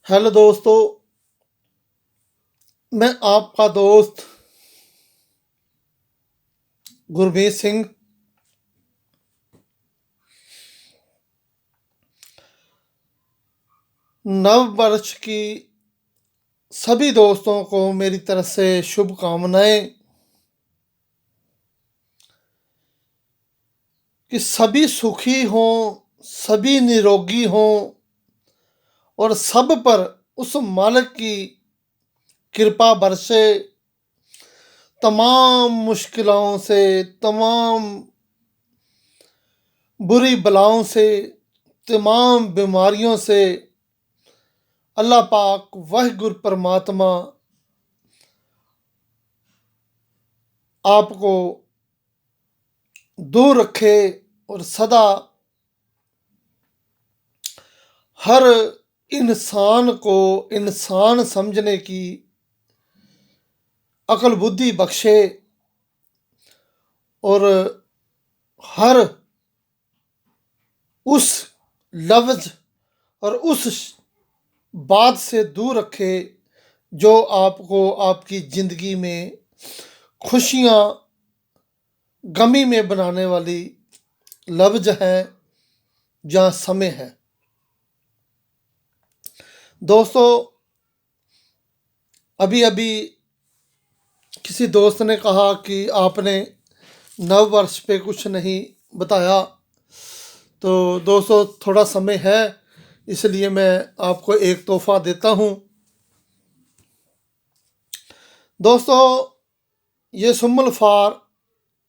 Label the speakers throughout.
Speaker 1: Hello दोस्तों। मैं आपका दोस्त गुरमीत सिंह। नव वर्ष की सभी दोस्तों को मेरी तरफ से शुभकामनाएं कि सभी सुखी हों, सभी निरोगी हों और सब पर उस मालिक की कृपा बरसे। तमाम मुश्किलों से, तमाम बुरी बलाओं से, तमाम बीमारियों से अल्लाह पाक वाहिगुरु परमात्मा आपको दूर रखे और सदा हर इंसान को इंसान समझने की अकल बुद्धि बख्शे और हर उस लफ्ज़ और उस बात से दूर रखे जो आपको आपकी ज़िंदगी में खुशियाँ गमी में बनाने वाली लफ्ज़ हैं या समय है। दोस्तों, अभी अभी किसी दोस्त ने कहा कि आपने नव वर्ष पे कुछ नहीं बताया। तो दोस्तों, थोड़ा समय है इसलिए मैं आपको एक तोहफ़ा देता हूँ। दोस्तों, ये सुम्मल फार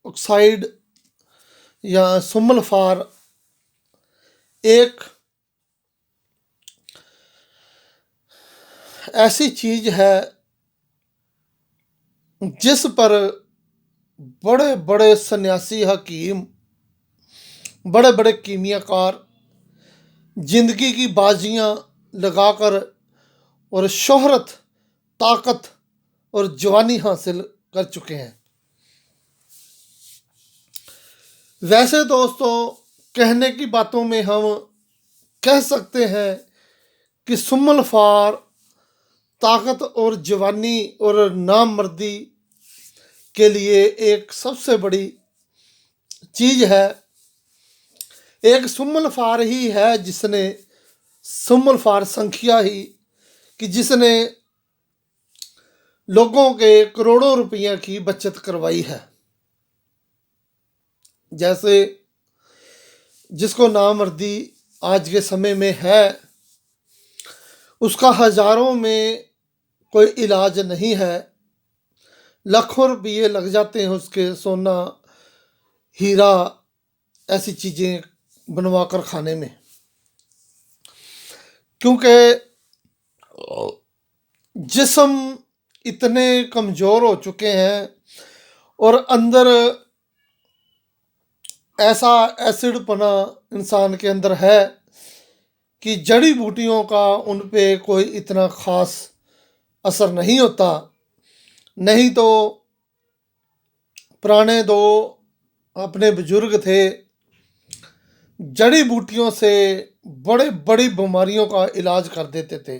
Speaker 1: ऑक्साइड या सुम्मल फार एक ऐसी चीज़ है जिस पर बड़े बड़े सन्यासी हकीम, बड़े बड़े कीमियाकार जिंदगी की बाजियां लगाकर और शोहरत, ताकत और जवानी हासिल कर चुके हैं। वैसे दोस्तों, कहने की बातों में हम कह सकते हैं कि सुम्मल फार ताकत और जवानी और नामर्दी के लिए एक सबसे बड़ी चीज़ है। एक सुम्मल फार ही है जिसने सुम्मल फार संख्या ही कि जिसने लोगों के करोड़ों रुपया की बचत करवाई है। जैसे जिसको नामर्दी आज के समय में है, उसका हजारों में कोई इलाज नहीं है, लाखों रुपये लग जाते हैं उसके सोना हीरा ऐसी चीज़ें बनवा कर खाने में, क्योंकि जिस्म इतने कमज़ोर हो चुके हैं और अंदर ऐसा एसिडपना इंसान के अंदर है कि जड़ी बूटियों का उन पे कोई इतना ख़ास असर नहीं होता। नहीं तो पुराने दो अपने बुजुर्ग थे, जड़ी बूटियों से बड़े बड़ी बीमारियों का इलाज कर देते थे।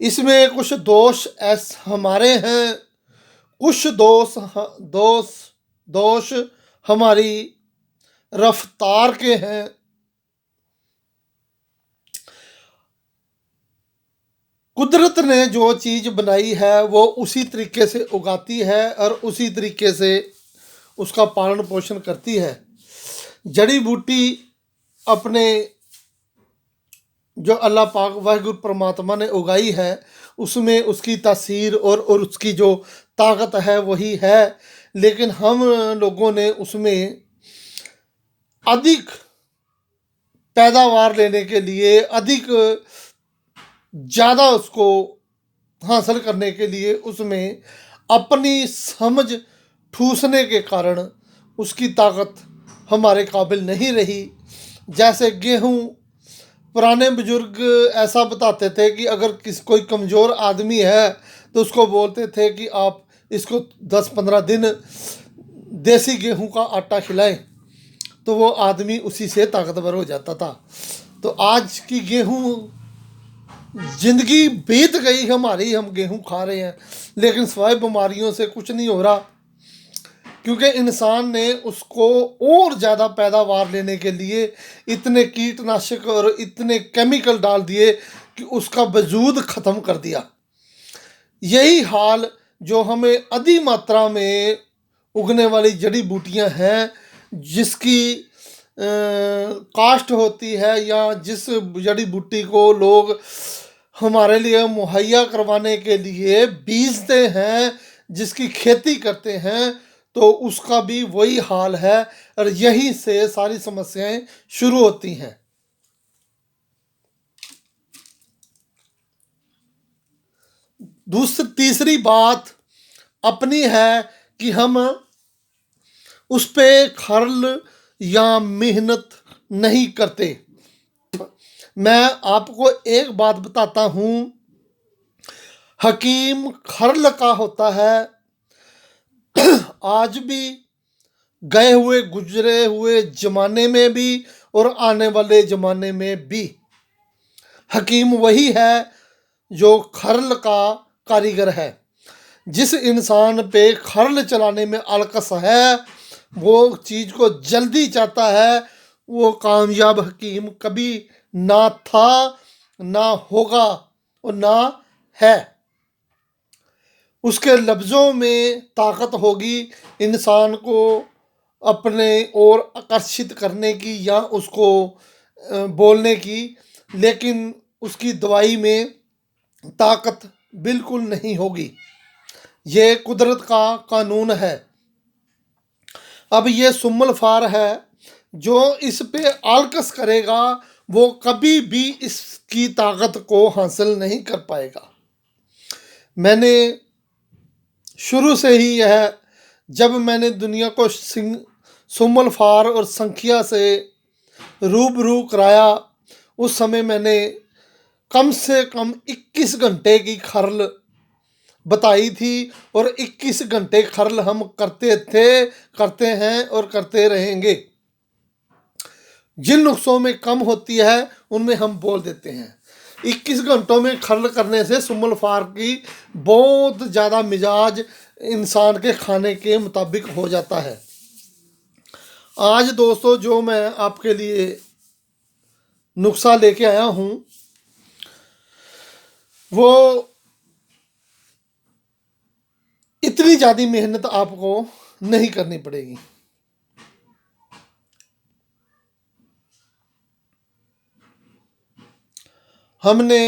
Speaker 1: इसमें कुछ दोष हमारे हैं, कुछ दोष दोष हमारी रफ्तार के हैं। कुदरत ने जो चीज़ बनाई है वो उसी तरीके से उगाती है और उसी तरीके से उसका पालन पोषण करती है। जड़ी बूटी अपने जो अल्लाह पाक वाहिगुरु परमात्मा ने उगाई है उसमें उसकी तासीर और उसकी जो ताकत है वही है, लेकिन हम लोगों ने उसमें अधिक पैदावार लेने के लिए, अधिक ज़्यादा उसको हासिल करने के लिए उसमें अपनी समझ ठूसने के कारण उसकी ताकत हमारे काबिल नहीं रही। जैसे गेहूँ, पुराने बुजुर्ग ऐसा बताते थे कि अगर कोई कमज़ोर आदमी है तो उसको बोलते थे कि आप इसको 10-15 दिन देसी गेहूं का आटा खिलाएं तो वो आदमी उसी से ताकतवर हो जाता था। तो आज की गेहूं जिंदगी बीत गई हमारी, हम गेहूं खा रहे हैं, लेकिन सिवाय बीमारियों से कुछ नहीं हो रहा, क्योंकि इंसान ने उसको और ज़्यादा पैदावार लेने के लिए इतने कीटनाशक और इतने केमिकल डाल दिए कि उसका वजूद ख़त्म कर दिया। यही हाल जो हमें अधिक मात्रा में उगने वाली जड़ी बूटियां हैं, जिसकी कास्ट होती है, या जिस जड़ी बूटी को लोग हमारे लिए मुहैया करवाने के लिए बीजते हैं, जिसकी खेती करते हैं, तो उसका भी वही हाल है, और यहीं से सारी समस्याएं शुरू होती हैं। तीसरी बात अपनी है कि हम उस पे खर्ल या मेहनत नहीं करते। मैं आपको एक बात बताता हूँ, हकीम खर्ल का होता है। आज भी, गए हुए गुजरे हुए ज़माने में भी और आने वाले ज़माने में भी, हकीम वही है जो खर्ल का कारीगर है। जिस इंसान पे खर्ल चलाने में अलकस है, वो चीज़ को जल्दी चाहता है, वो कामयाब हकीम कभी ना था, ना होगा और ना है। उसके लफ्ज़ों में ताकत होगी इंसान को अपने ओर आकर्षित करने की या उसको बोलने की, लेकिन उसकी दवाई में ताकत बिल्कुल नहीं होगी। ये कुदरत का कानून है। अब ये सुम्मल फार है, जो इस पे आलकस करेगा वो कभी भी इसकी ताकत को हासिल नहीं कर पाएगा। मैंने शुरू से ही यह, जब मैंने दुनिया को सुम्मल फार और संख्या से रूबरू कराया, उस समय मैंने कम से कम 21 घंटे की खर्ल बताई थी, और 21 घंटे खर्ल हम करते थे, करते हैं और करते रहेंगे। जिन नुस्खों में कम होती है उनमें हम बोल देते हैं। 21 घंटों में खर्ल करने से सुम्मल फार की बहुत ज़्यादा मिजाज इंसान के खाने के मुताबिक हो जाता है। आज दोस्तों, जो मैं आपके लिए नुस्खा लेके आया हूँ, वो इतनी ज़्यादा मेहनत आपको नहीं करनी पड़ेगी। हमने